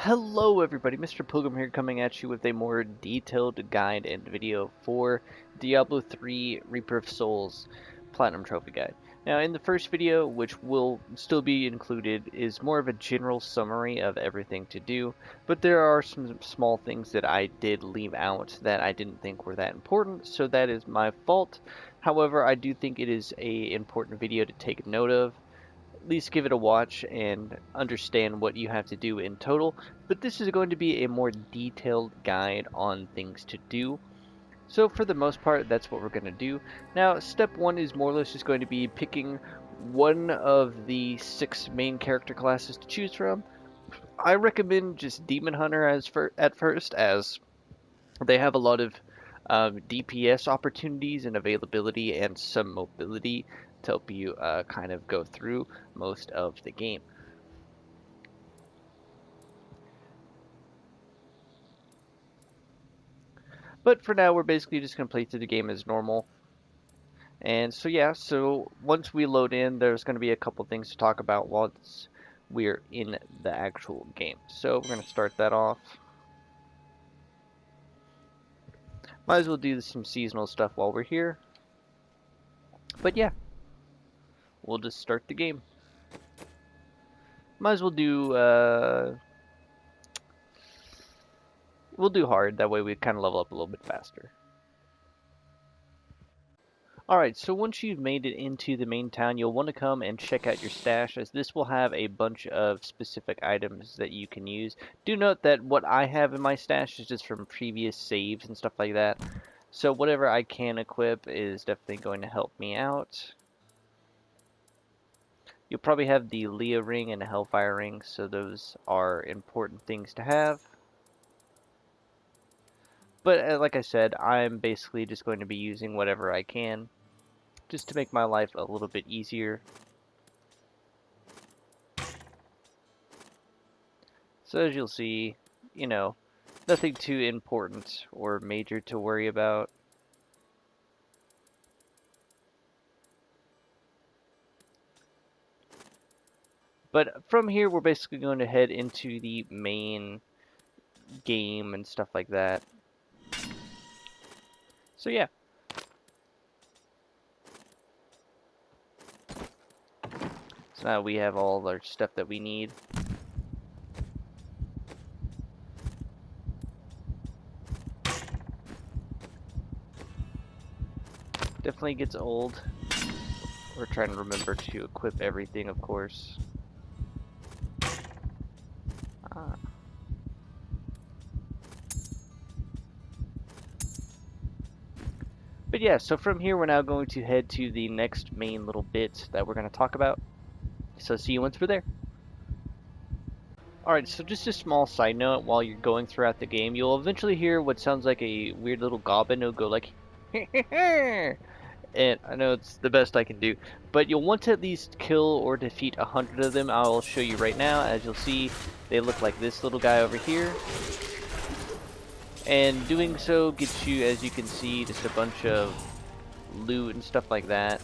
Hello everybody, Mr. Pilgrim here coming at you with a more detailed guide and video for Diablo 3 Reaper of Souls Platinum Trophy Guide. Now in the first video, which will still be included, is more of a general summary of everything to do, but there are some small things that I did leave out that I didn't think were that important, so that is my fault. However, I do think it is an important video to take note of. At least give it a watch and understand what you have to do in total, but this is going to be a more detailed guide on things to do. So for the most part, that's what we're going to do. Now, step one is more or less just going to be picking one of the 6 main character classes to choose from. I recommend just Demon Hunter at first, as they have a lot of DPS opportunities and availability and some mobility to help you kind of go through most of the game. But for now, we're basically just going to play through the game as normal. And so yeah, so once we load in, there's going to be a couple things to talk about once we're in the actual game. So we're going to start that off. Might as well do some seasonal stuff while we're here. But yeah, we'll just start the game. Might as well do, we'll do hard, that way we kind of level up a little bit faster. Alright, so once you've made it into the main town, you'll want to come and check out your stash, as this will have a bunch of specific items that you can use. Do note that what I have in my stash is just from previous saves and stuff like that. So whatever I can equip is definitely going to help me out. You'll probably have the Leah ring and a Hellfire ring, so those are important things to have. But like I said, I'm basically just going to be using whatever I can, just to make my life a little bit easier. So as you'll see, you know, nothing too important or major to worry about. But from here, we're basically going to head into the main game and stuff like that. So yeah. So now we have all our stuff that we need. Definitely gets old. We're trying to remember to equip everything, of course. But yeah, so from here we're now going to head to the next main little bit that we're going to talk about. So see you once we're there. Alright, so just a small side note, while you're going throughout the game, you'll eventually hear what sounds like a weird little goblin. It'll go like, and I know it's the best I can do, but you'll want to at least kill or defeat 100 of them. I'll show you right now. As you'll see, they look like this little guy over here. And doing so gets you, as you can see, just a bunch of loot and stuff like that.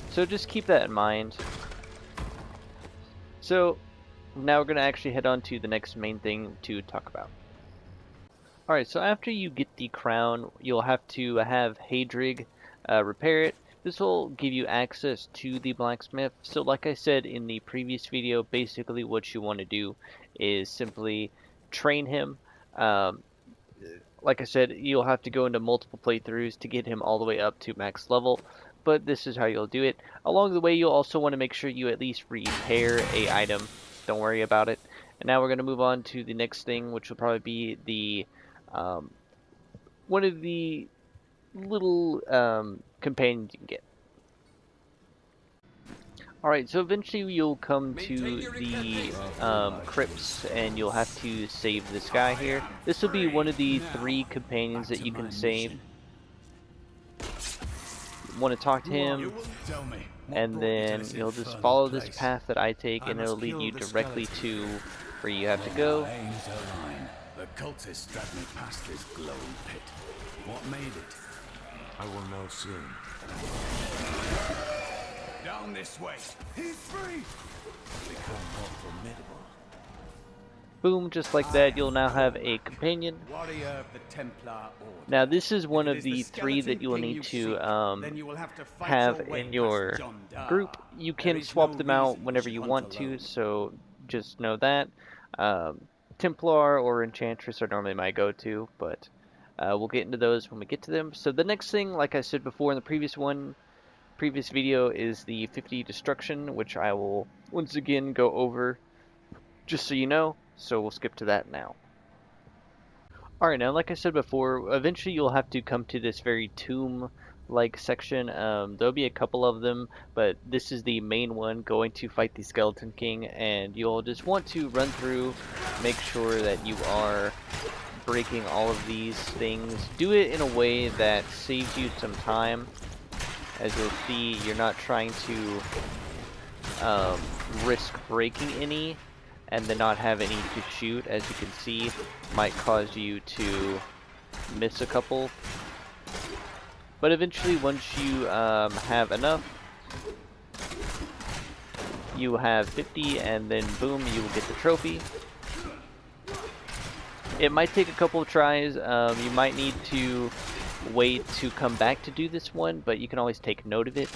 So just keep that in mind. So now we're going to actually head on to the next main thing to talk about. Alright, so after you get the crown, you'll have to have Hadrig repair it. This will give you access to the blacksmith. So like I said in the previous video, basically what you want to do is simply train him. Like I said, you'll have to go into multiple playthroughs to get him all the way up to max level, but this is how you'll do it. Along the way, you'll also want to make sure you at least repair a item. Don't worry about it. And now we're going to move on to the next thing, which will probably be the one of the little companions you can get. Alright, so eventually you'll come to the crypts and you'll have to save this guy here. This will be one of the 3 companions that you can save. You want to talk to him, and then you'll just follow this path that I take, and it'll lead you directly to where you have to go. The cultists dragged me past this glowing pit. What made it? I will know soon. Down this way. He's free! Become more formidable. Boom, just like that, you'll now have a companion. Warrior of the Templar Order. Now this is one If of it the is the 3 that skeleton you will king need you to seek, then you will have to fight have your way in past your John Dar. group. You There can is swap no them out reason whenever should you hunt want to, alone. so just know that. Templar or Enchantress are normally my go-to, but we'll get into those when we get to them. So the next thing, like I said before in the previous video, is the 50 destruction, which I will once again go over just so you know, so we'll skip to that now. Alright, now like I said before, eventually you'll have to come to this very tomb-like section. There'll be a couple of them, but this is the main one, going to fight the Skeleton King, and you'll just want to run through, make sure that you are breaking all of these things. Do it in a way that saves you some time. As you'll see, you're not trying to risk breaking any and then not have any to shoot. As you can see, might cause you to miss a couple. But eventually, once you have enough, you have 50, and then boom, you will get the trophy. It might take a couple of tries. You might need to wait to come back to do this one, but you can always take note of it.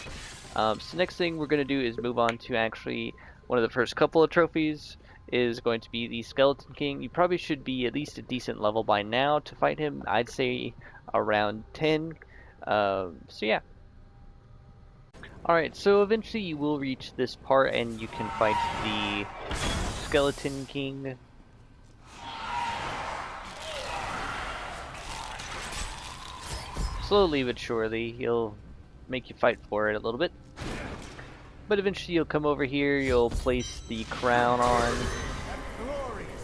So next thing we're going to do is move on to actually one of the first couple of trophies. Is going to be the Skeleton King. You probably should be at least a decent level by now to fight him. I'd say around 10. So yeah. Alright, so eventually you will reach this part and you can fight the Skeleton King. Slowly but surely, he'll make you fight for it a little bit. But eventually you'll come over here, you'll place the crown on,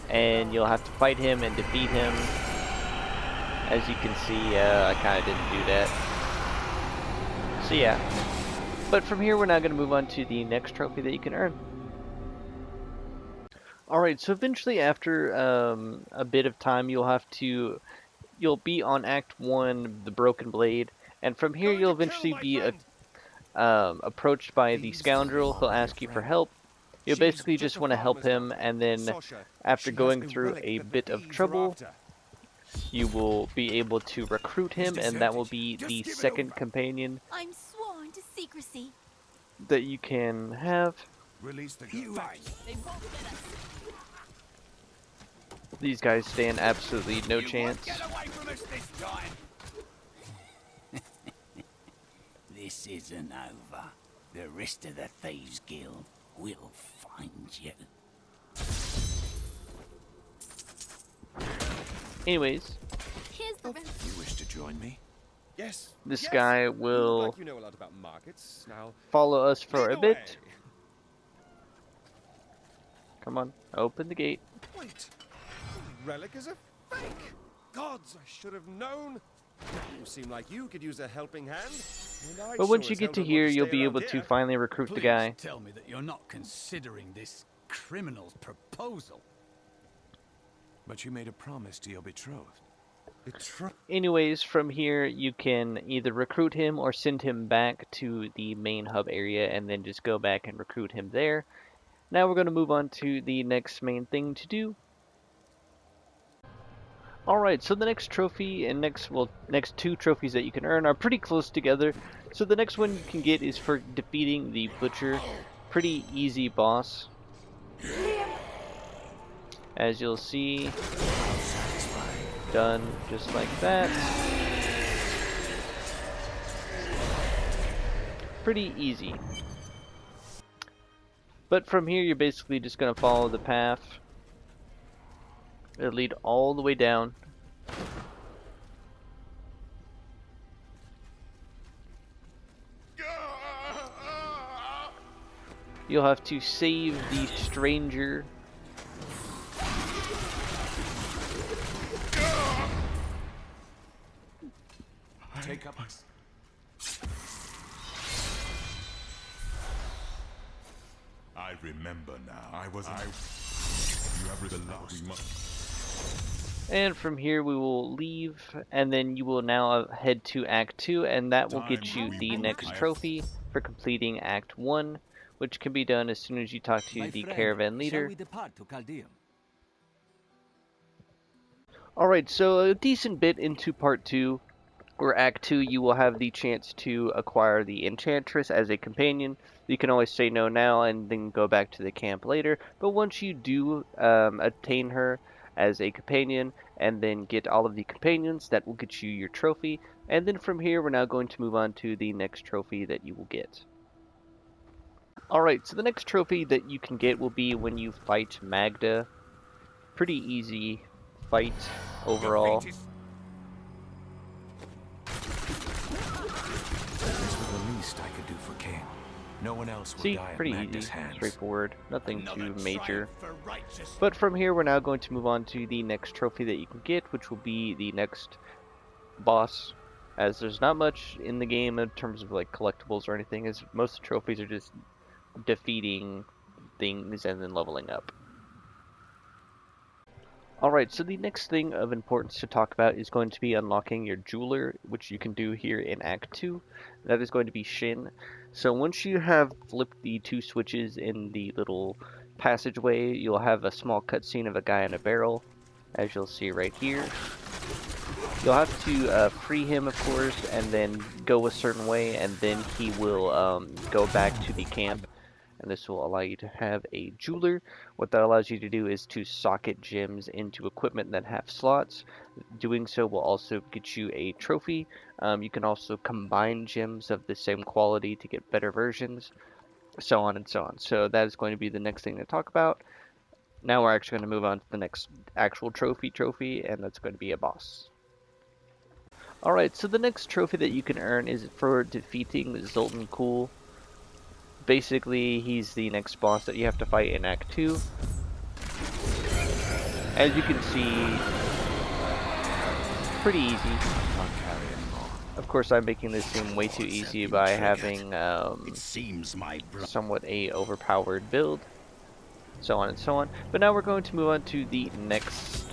and you'll have to fight him and defeat him. As you can see, I kind of didn't do that. So yeah. But from here we're now going to move on to the next trophy that you can earn. Alright, so eventually after a bit of time you'll be on Act 1, the Broken Blade, and from here you'll eventually be approached by the scoundrel. He'll ask you for help. You'll basically just want to help him, and then after going through a bit of trouble, you will be able to recruit him, and that will be the second companion I'm sworn to secrecy. that you can have. Release the They won't get us. These guys stand absolutely no chance. Get away from us this time. This isn't over. The rest of the Thieves Guild will find you. Anyways, Here's the rest. You wish to join me? Yes. this yes. guy You look will like you know a lot about markets. Now, follow us for lead a the bit. way. Come on, open the gate. Wait, the relic is a fake. Gods, I should have known. You seem like you could use a helping hand. And I'd But once sure you as get hell to don't want here, you'll stay be around able to here. finally recruit the Please guy. tell me that you're not considering this criminal's proposal. But you made a promise to your betrothed. Anyways, from here you can either recruit him or send him back to the main hub area and then just go back and recruit him there. Now we're going to move on to the next main thing to do. Alright, so the next trophy and next two trophies that you can earn are pretty close together. So the next one you can get is for defeating the Butcher. Pretty easy boss. As you'll see, done just like that. Pretty easy. But from here you're basically just going to follow the path. It'll lead all the way down. You'll have to save the stranger. Take up. I remember now. You have resolved. And from here we will leave, and then you will now head to Act 2, and that will get you the next trophy for completing Act 1, which can be done as soon as you talk to the caravan leader. Shall we depart to Chaldeum? Alright, so a decent bit into part 2, or Act 2, you will have the chance to acquire the Enchantress as a companion. You can always say no now and then go back to the camp later, but once you do attain her as a companion and then get all of the companions, that will get you your trophy. And then from here, we're now going to move on to the next trophy that you will get. Alright, so the next trophy that you can get will be when you fight Magda. Pretty easy fight overall. This was the least I could do for King. No one else will See, die at pretty Magda's easy, hands. straightforward, nothing Another too major. triumph for righteousness. But from here, we're now going to move on to the next trophy that you can get, which will be the next boss. As there's not much in the game in terms of like collectibles or anything, as most of the trophies are just defeating things and then leveling up. Alright, so the next thing of importance to talk about is going to be unlocking your jeweler, which you can do here in Act 2. That is going to be Shin. So once you have flipped the 2 switches in the little passageway, you'll have a small cutscene of a guy in a barrel, as you'll see right here. You'll have to free him, of course, and then go a certain way, and then he will go back to the camp. And this will allow you to have a jeweler. What that allows you to do is to socket gems into equipment that have slots. Doing so will also get you a trophy. You can also combine gems of the same quality to get better versions, so on and so on. So that is going to be the next thing to talk about. Now we're actually going to move on to the next actual trophy, and that's going to be a boss. Alright, so the next trophy that you can earn is for defeating Zoltan Kuhl. Basically, he's the next boss that you have to fight in Act 2. As you can see, pretty easy. Of course, I'm making this seem way too easy by having It seems my somewhat a overpowered build, so on and so on. But now we're going to move on to the next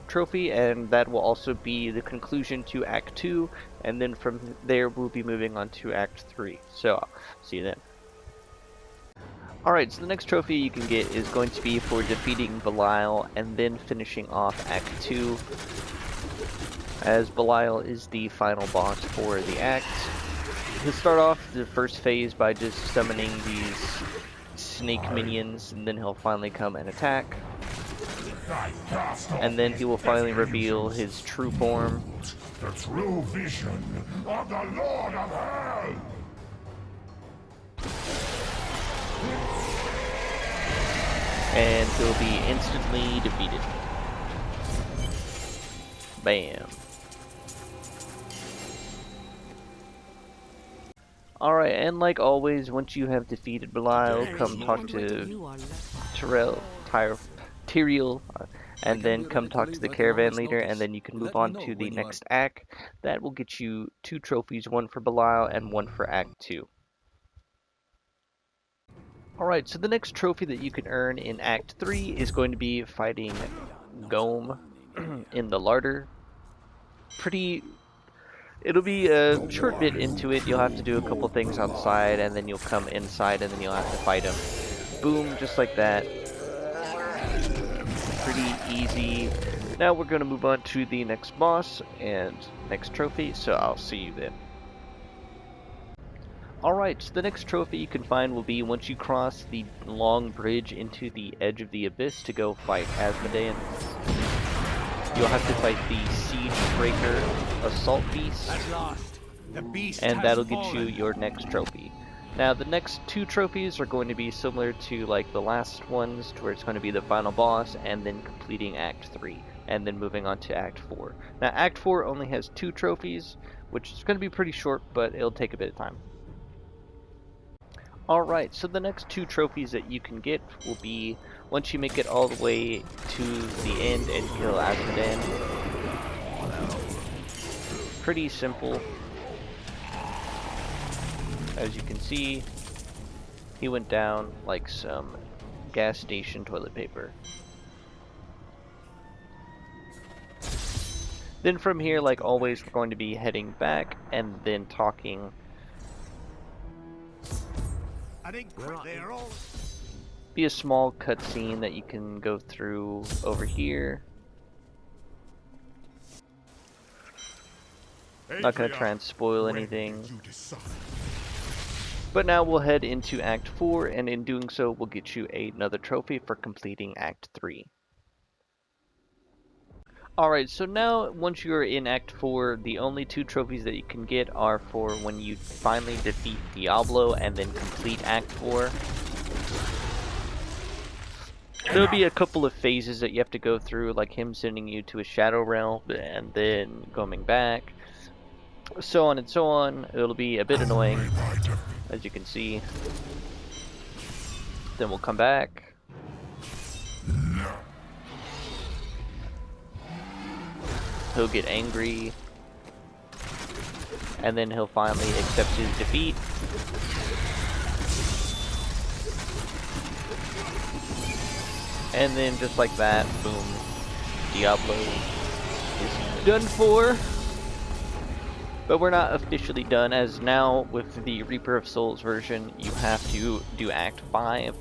trophy, and that will also be the conclusion to Act 2, and then from there we'll be moving on to Act 3. So, I'll see you then. Alright, so the next trophy you can get is going to be for defeating Belial and then finishing off Act 2, as Belial is the final boss for the act. He'll start off the first phase by just summoning these snake minions, and then he'll finally come and attack. And then he will finally reveal his true form. The true vision of the Lord of Hell! And he'll be instantly defeated. Bam. Alright, and like always, once you have defeated Belial, come talk to Tyrael, and then come talk to the caravan leader, and then you can move on to the next act. That will get you 2 trophies, one for Belial and one for Act 2. Alright, so the next trophy that you can earn in Act 3 is going to be fighting Gome in the Larder. It'll be a short bit into it. You'll have to do a couple things outside, and then you'll come inside, and then you'll have to fight him. Boom, just like that. Pretty easy. Now we're going to move on to the next boss and next trophy, so I'll see you then. Alright, so the next trophy you can find will be once you cross the long bridge into the edge of the abyss to go fight Asmodean. You'll have to fight the Siegebreaker Assault Beast, and that'll get you your next trophy. Now the next 2 trophies are going to be similar to like the last ones, to where it's going to be the final boss and then completing Act 3, and then moving on to Act 4. Now Act 4 only has 2 trophies, which is going to be pretty short, but it'll take a bit of time. Alright, so the next 2 trophies that you can get will be once you make it all the way to the end and kill Asmodean. Pretty simple. As you can see, he went down like some gas station toilet paper. Then from here, like always, we're going to be heading back and then talking. Be a small cutscene that you can go through over here. Not gonna try and spoil When anything. did you decide? But now we'll head into Act 4, and in doing so, we'll get you another trophy for completing Act 3. Alright, so now once you're in Act 4, the only 2 trophies that you can get are for when you finally defeat Diablo and then complete Act 4. There'll be a couple of phases that you have to go through, like him sending you to a Shadow Realm and then coming back. So on and so on. It'll be a bit annoying, as you can see. Then we'll come back. He'll get angry. And then he'll finally accept his defeat. And then just like that, boom, Diablo is done for. But we're not officially done, as now with the Reaper of Souls version, you have to do Act 5.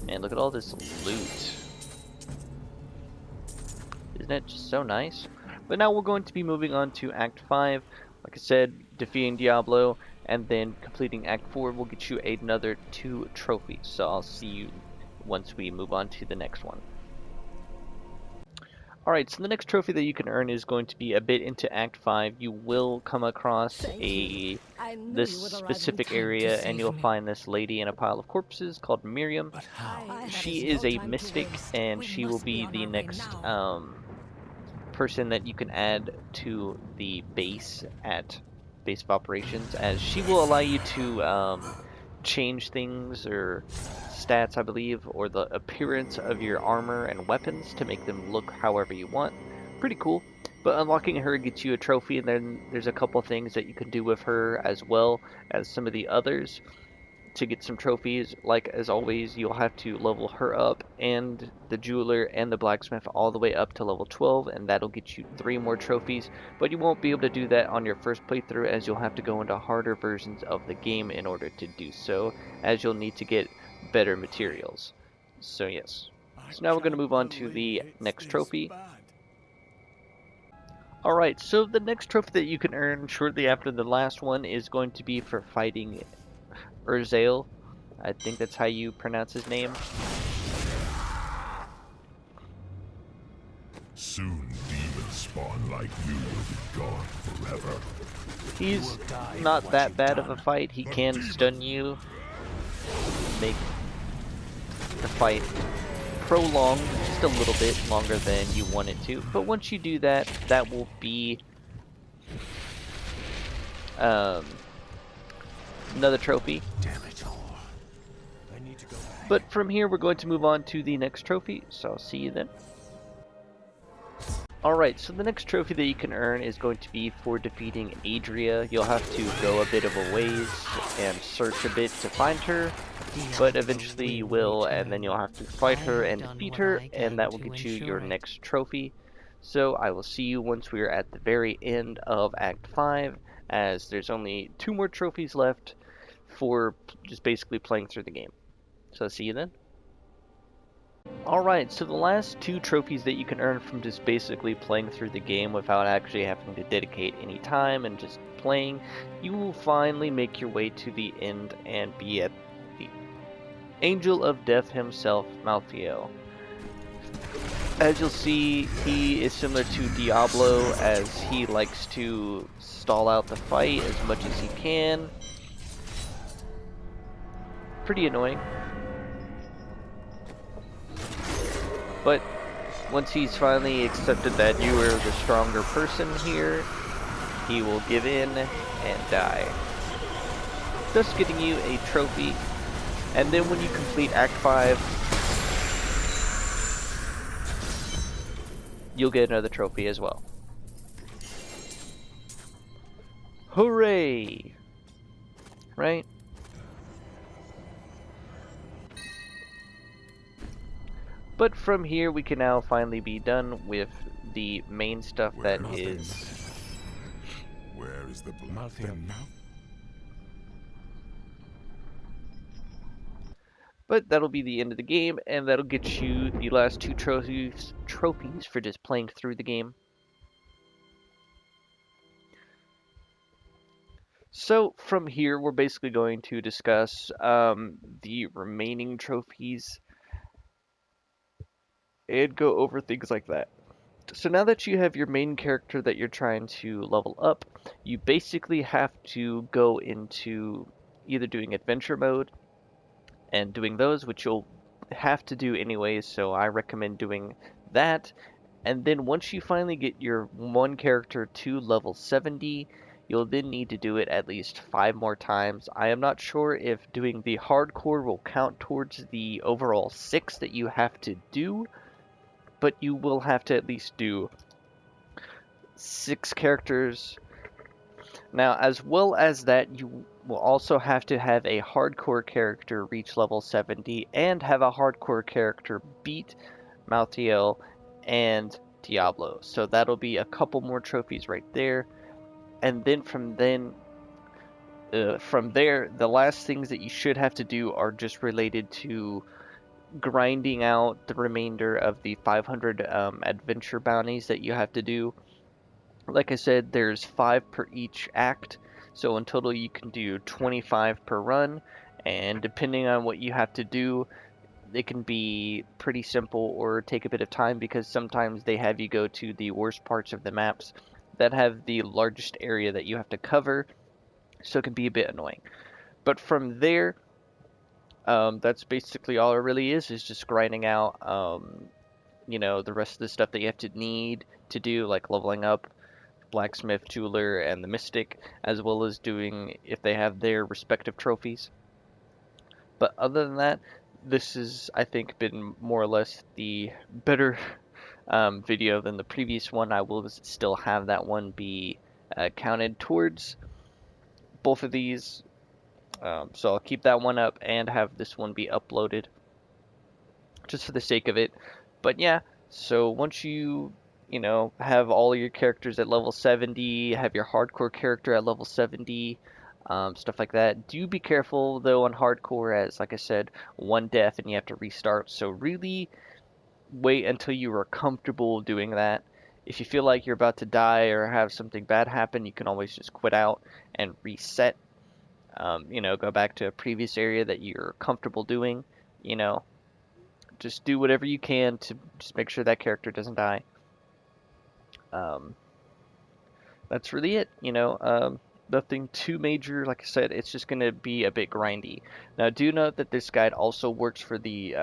And look at all this loot. Isn't it just so nice? But now we're going to be moving on to Act 5. Like I said, defeating Diablo, and then completing Act 4 will get you another 2 trophies. So I'll see you once we move on to the next one. Alright, so the next trophy that you can earn is going to be a bit into Act 5. You will come across this specific area, and you'll find this lady in a pile of corpses called Miriam. She is a mystic, and she will be the next person that you can add to the base at Base of Operations, as she will allow you to change things or stats, I believe, or the appearance of your armor and weapons to make them look however you want. Pretty cool. But unlocking her gets you a trophy, and then there's a couple things that you can do with her as well as some of the others to get some trophies. Like, as always, you'll have to level her up and the jeweler and the blacksmith all the way up to level 12, and that'll get you 3 more trophies. But you won't be able to do that on your first playthrough, as you'll have to go into harder versions of the game in order to do so, as you'll need to get better materials. So yes. So now we're going to move on to the next trophy. Alright, so the next trophy that you can earn shortly after the last one is going to be for fighting Urzael. I think that's how you pronounce his name. Soon demons spawn like you will be gone forever. He's not that bad of a fight. He can stun you, make the fight prolonged just a little bit longer than you want it to. But once you do that, that will be another trophy. Damn it all. I need to go back. But from here, we're going to move on to the next trophy, so I'll see you then. Alright, so the next trophy that you can earn is going to be for defeating Adria. You'll have to go a bit of a ways and search a bit to find her, but eventually you will, and then you'll have to fight her and defeat her, and that will get you your next trophy. So I will see you once we are at the very end of Act 5, as there's only 2 more trophies left for just basically playing through the game. So I'll see you then. Alright, so the last 2 trophies that you can earn from just basically playing through the game without actually having to dedicate any time and just playing, you will finally make your way to the end and be at the Angel of Death himself, Malthael. As you'll see, he is similar to Diablo, as he likes to stall out the fight as much as he can. Pretty annoying. But once he's finally accepted that you are the stronger person here, he will give in and die, thus getting you a trophy. And then when you complete Act 5, you'll get another trophy as well. Hooray! Right? But from here, we can now finally be done with the main stuff that is... Where is the Malthael. But that'll be the end of the game, and that'll get you the last 2 trophies for just playing through the game. So from here, we're basically going to discuss the remaining trophies and go over things like that. So now that you have your main character that you're trying to level up, you basically have to go into either doing adventure mode and doing those, which you'll have to do anyways, so I recommend doing that. And then once you finally get your one character to level 70, you'll then need to do it at least 5 more times. I am not sure if doing the hardcore will count towards the overall 6 that you have to do, but you will have to at least do 6 characters. Now, as well as that, you will also have to have a hardcore character reach level 70 and have a hardcore character beat Malthael and Diablo. So that'll be a couple more trophies right there. And then from there, the last things that you should have to do are just related to grinding out the remainder of the 500 adventure bounties that you have to do. Like I said, there's 5 per each act, so in total you can do 25 per run, and depending on what you have to do, it can be pretty simple or take a bit of time, because sometimes they have you go to the worst parts of the maps that have the largest area that you have to cover, so it can be a bit annoying. But from there, that's basically all it really is just grinding out, you know, the rest of the stuff that you have to need to do, like leveling up Blacksmith, Jeweler, and the Mystic, as well as doing if they have their respective trophies. But other than that, this has, I think, been more or less the better video than the previous one. I will still have that one be counted towards both of these. So I'll keep that one up and have this one be uploaded just for the sake of it. But yeah, so once you know, have all your characters at level 70, have your hardcore character at level 70, stuff like that. Do be careful though on hardcore, as like I said, 1 death and you have to restart. So really wait until you are comfortable doing that. If you feel like you're about to die or have something bad happen, you can always just quit out and reset. You know, go back to a previous area that you're comfortable doing. You know, just do whatever you can to just make sure that character doesn't die. That's really it. You know, nothing too major. Like I said, it's just going to be a bit grindy. Now, do note that this guide also works for the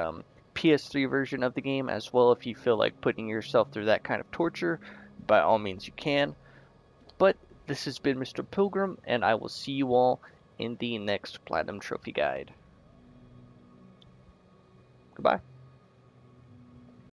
PS3 version of the game as well. If you feel like putting yourself through that kind of torture, by all means you can. But this has been Mr. Pilgrim, and I will see you all in the next Platinum Trophy Guide. Goodbye.